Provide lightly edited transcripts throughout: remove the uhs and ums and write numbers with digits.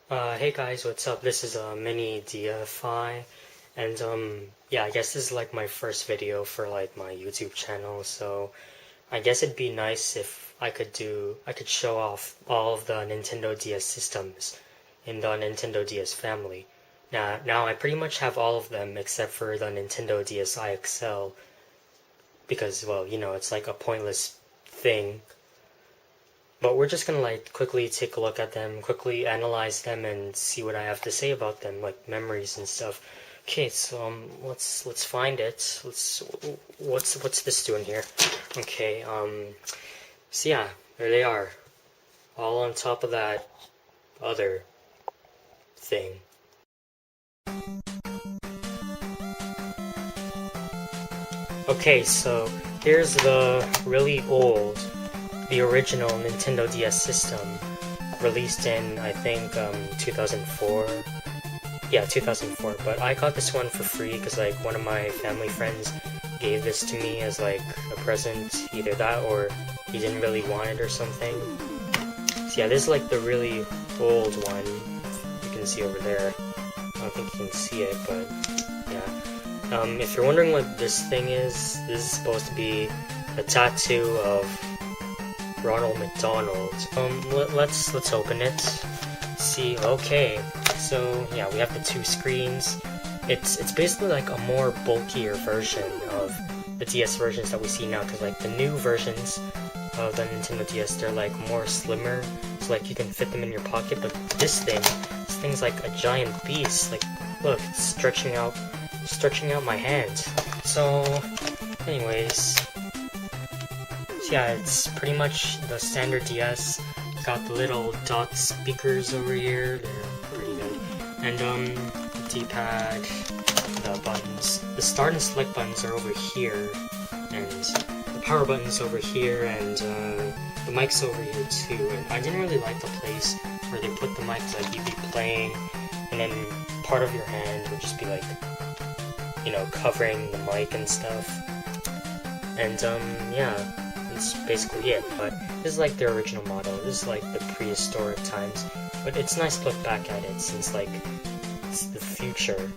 Hey guys, what's up? This is minideaify, and yeah, I guess this is like my first video for like my YouTube channel, so I guess it'd be nice if I could show off all of the Nintendo DS systems in the Nintendo DS family. Now I pretty much have all of them except for the Nintendo DS IXL, because, well, it's like a pointless thing. But we're just gonna like quickly take a look at them, quickly analyze them, and see what I have to say about them, like memories and stuff. Okay, so let's find it. What's this doing here? Okay, so yeah, there they are, all on top of that other thing. Okay, so here's the really old, the original Nintendo DS system, released in, I think, 2004. Yeah, 2004. But I got this one for free because, like, one of my family friends gave this to me as, like, a present. Either that or he didn't really want it or something. So yeah, this is, like, the really old one. You can see over there. I don't think you can see it, but yeah. If you're wondering what this thing is, this is supposed to be a tattoo of Ronald McDonald. Let's open it. See, okay. So yeah, we have the two screens. It's basically like a more bulkier version of the DS versions that we see now, because like the new versions of the Nintendo DS, they're like more slimmer, so like you can fit them in your pocket. But this thing's like a giant beast. Like, look, it's stretching out my hand. So, anyways. Yeah, it's pretty much the standard DS. Got the little dot speakers over here, they're pretty good. And the D-pad, the buttons. The start and select buttons are over here, and the power button's over here, and the mic's over here too. And I didn't really like the place where they put the mic, like you'd be playing, and then part of your hand would just be like, covering the mic and stuff. And yeah. That's basically it, but this is like the original model. This is like the prehistoric times, but it's nice to look back at it since like it's the future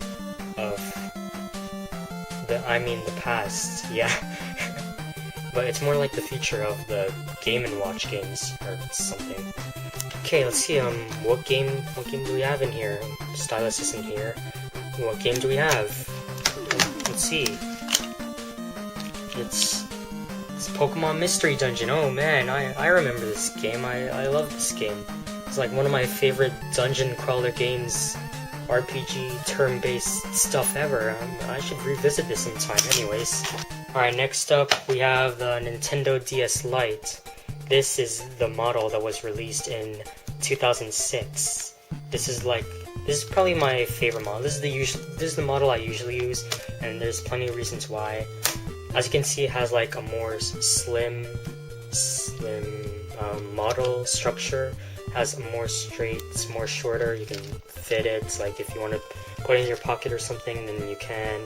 of the past, yeah. But it's more like the future of the Game & Watch games or something. Okay, let's see, what game do we have in here? Stylus isn't here. What game do we have? Let's see. It's Pokemon Mystery Dungeon. Oh man, I remember this game. I love this game. It's like one of my favorite dungeon crawler games, RPG, turn-based stuff ever. I should revisit this sometime anyways. Alright, next up we have the Nintendo DS Lite. This is the model that was released in 2006. This is probably my favorite model. This is the model I usually use, and there's plenty of reasons why. As you can see, it has like a more slim model structure. Has a more straight, it's more shorter. You can fit it, like if you want to put it in your pocket or something, then you can.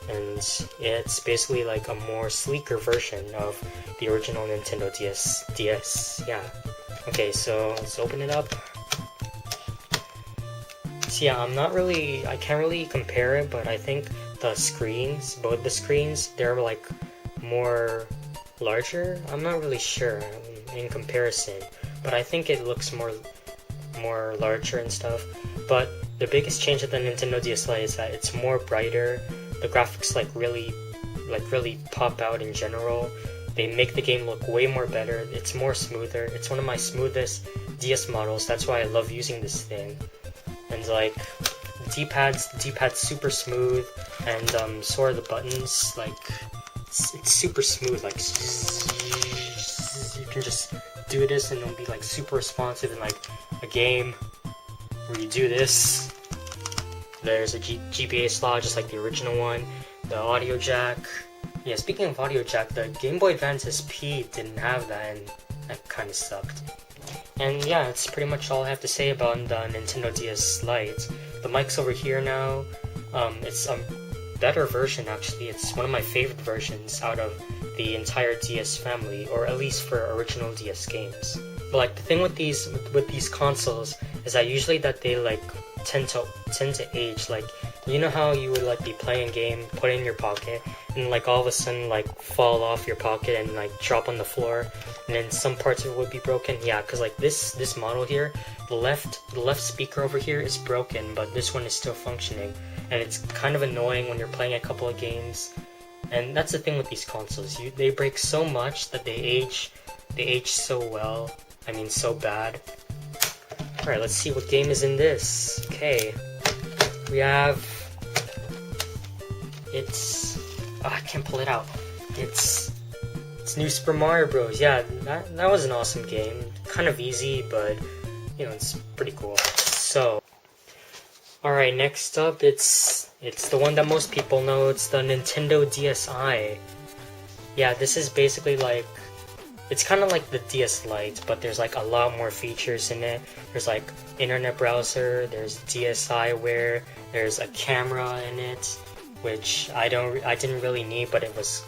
And it's basically like a more sleeker version of the original Nintendo DS. Yeah. Okay, so let's open it up. So yeah, I can't really compare it, but I think both the screens, they're like more larger. I'm not really sure in comparison, but I think it looks more larger and stuff. But the biggest change with the Nintendo DS Lite is that it's more brighter. The graphics really pop out in general. They make the game look way more better. It's more smoother. It's one of my smoothest DS models. That's why I love using this thing. And like D-pad's super smooth, and so are the buttons. Like it's super smooth. Like you can just do this and it'll be like super responsive in like a game where you do this. There's a GBA slot just like the original one. The audio jack. Yeah, speaking of audio jack, the Game Boy Advance SP didn't have that, and that kind of sucked. And yeah, that's pretty much all I have to say about the Nintendo DS Lite. The mic's over here now. It's a better version actually. It's one of my favorite versions out of the entire DS family, or at least for original DS games. But like the thing with these consoles is that usually that they like tend to age. Like, you know how you would like be playing a game, put it in your pocket, and like all of a sudden like fall off your pocket and like drop on the floor, and then some parts of it would be broken. Yeah, because like this model here, the left speaker over here is broken, but this one is still functioning, and it's kind of annoying when you're playing a couple of games. And that's the thing with these consoles, they break so much that they age so well. I mean, so bad. Alright, let's see what game is in this. Okay, we have, I can't pull it out. It's New Super Mario Bros. Yeah, that was an awesome game. Kind of easy, but you know, it's pretty cool. So, alright, next up, it's the one that most people know. It's the Nintendo DSi. Yeah, this is basically like, it's kind of like the DS Lite, but there's like a lot more features in it. There's like internet browser, there's DSiWare, there's a camera in it, which I didn't really need, but it was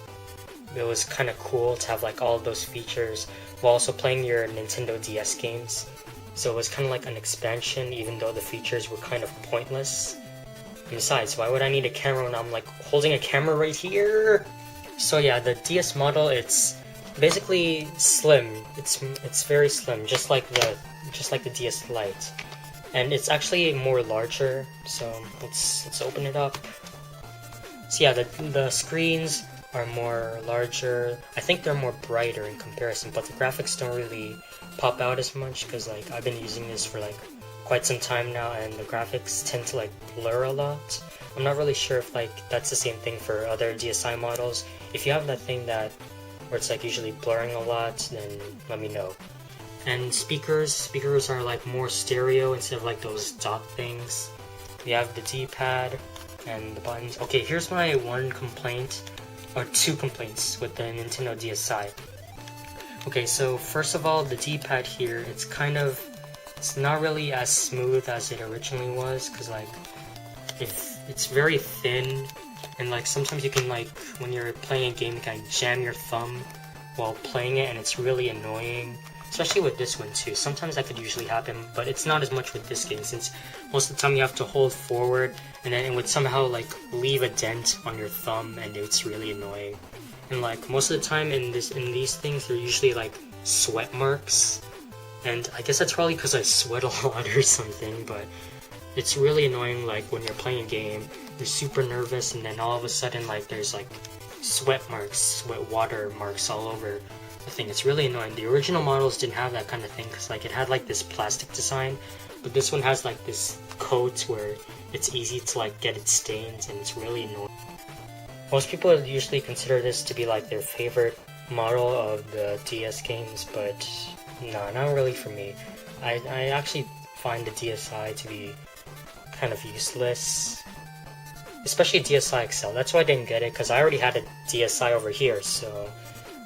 kind of cool to have like all of those features while also playing your Nintendo DS games. So it was kind of like an expansion, even though the features were kind of pointless. And besides, why would I need a camera when I'm like holding a camera right here? So yeah, the DS model, it's basically slim. It's very slim, just like the DS Lite, and it's actually more larger. So let's open it up. So yeah, the screens are more larger. I think they're more brighter in comparison, but the graphics don't really pop out as much because like I've been using this for like quite some time now, and the graphics tend to like blur a lot. I'm not really sure if like that's the same thing for other DSi models. If you have that thing where it's like usually blurring a lot, then let me know. And speakers are like more stereo instead of like those dot things. We have the D-pad and the buttons. Okay, here's my one complaint, or two complaints with the Nintendo DSi. Okay, so first of all, the D-pad here, it's not really as smooth as it originally was, because like it's very thin. And like sometimes you can like, when you're playing a game, you can jam your thumb while playing it, and it's really annoying. Especially with this one too. Sometimes that could usually happen, but it's not as much with this game, since most of the time you have to hold forward, and then it would somehow like leave a dent on your thumb, and it's really annoying. And like most of the time in these things, they're usually like sweat marks, and I guess that's probably because I sweat a lot or something, but it's really annoying. Like when you're playing a game, you're super nervous, and then all of a sudden like there's like sweat water marks all over the thing. It's really annoying. The original models didn't have that kind of thing, because like it had like this plastic design, but this one has like this coat where it's easy to like get it stained, and it's really annoying. Most people usually consider this to be like their favorite model of the DS games, but nah, not really for me. I actually find the DSi to be kind of useless, especially DSi XL. That's why I didn't get it, because I already had a DSi over here. So,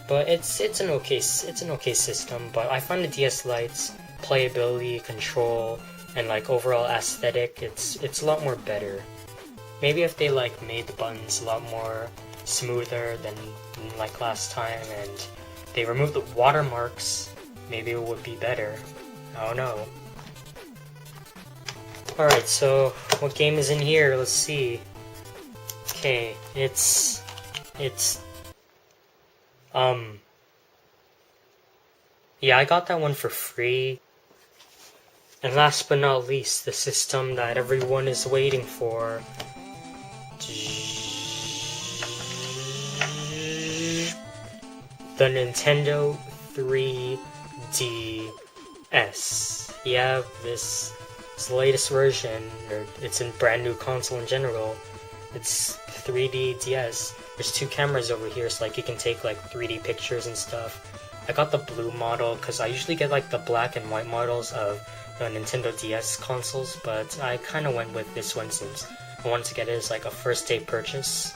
but it's an okay system. But I find the DS Lite's playability, control, and like overall aesthetic, it's a lot more better. Maybe if they like made the buttons a lot more smoother than like last time, and they removed the watermarks, maybe it would be better. I don't know. Alright, so what game is in here? Let's see. Okay, it's yeah, I got that one for free. And last but not least, the system that everyone is waiting for. The Nintendo 3DS. Yeah, this is the latest version, or it's a brand new console in general. It's 3D DS. There's two cameras over here, so like you can take like 3D pictures and stuff. I got the blue model because I usually get like the black and white models of the Nintendo DS consoles, but I kind of went with this one since I wanted to get it as like a first day purchase.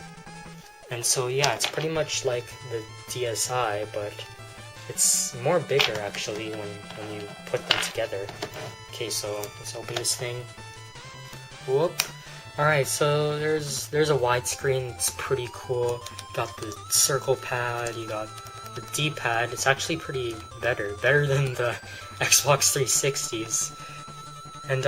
And so yeah, it's pretty much like the DSi, but it's more bigger actually when you put them together. Okay, so let's open this thing. Whoop. Alright, so there's a widescreen. It's pretty cool. You got the circle pad, you got the D-pad. It's actually better than the Xbox 360's. And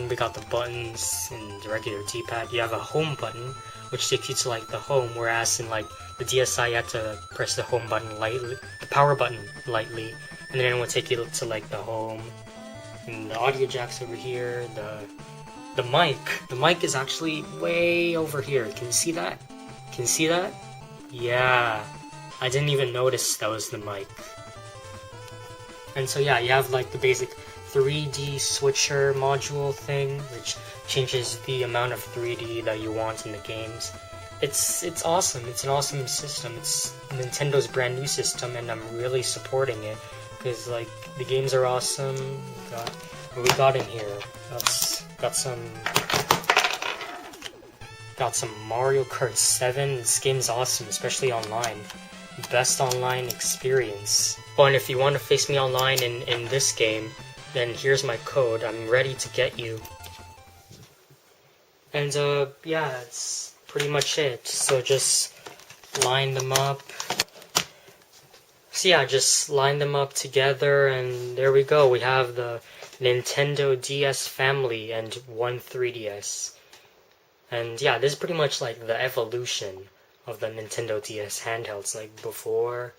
we got the buttons in the regular D-pad. You have a home button, which takes you to like the home, whereas in like the DSi you have to press the home button lightly, the power button lightly, and then it will take you to like the home. And the audio jack's over here. The mic is actually way over here. Can you see that? Can you see that? Yeah, I didn't even notice that was the mic. And so yeah, you have like the basic 3D switcher module thing, which changes the amount of 3D that you want in the games. It's awesome. It's an awesome system. It's Nintendo's brand new system, and I'm really supporting it because like the games are awesome. What we got in here? Got some Mario Kart 7. This game's awesome, especially online. Best online experience. Oh, and if you want to face me online in this game, then here's my code. I'm ready to get you. And yeah, that's pretty much it. So just line them up. So yeah, just line them up together, and there we go. We have the Nintendo DS family and one 3DS. And yeah, this is pretty much like the evolution of the Nintendo DS handhelds, like before,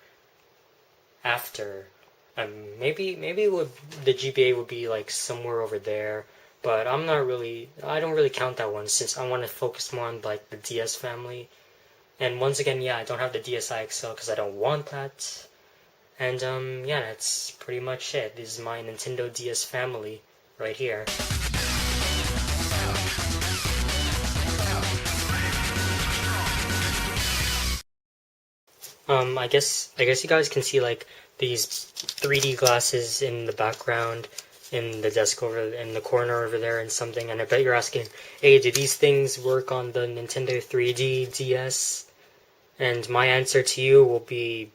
after. Maybe the GBA would be like somewhere over there, but I don't really count that one since I want to focus more on like the DS family. And once again, yeah, I don't have the DSi XL because I don't want that. And yeah, that's pretty much it. This is my Nintendo DS family right here. I guess you guys can see like these 3D glasses in the background, in the desk over in the corner over there and something, and I bet you're asking, hey, do these things work on the Nintendo 3D DS? And my answer to you will be,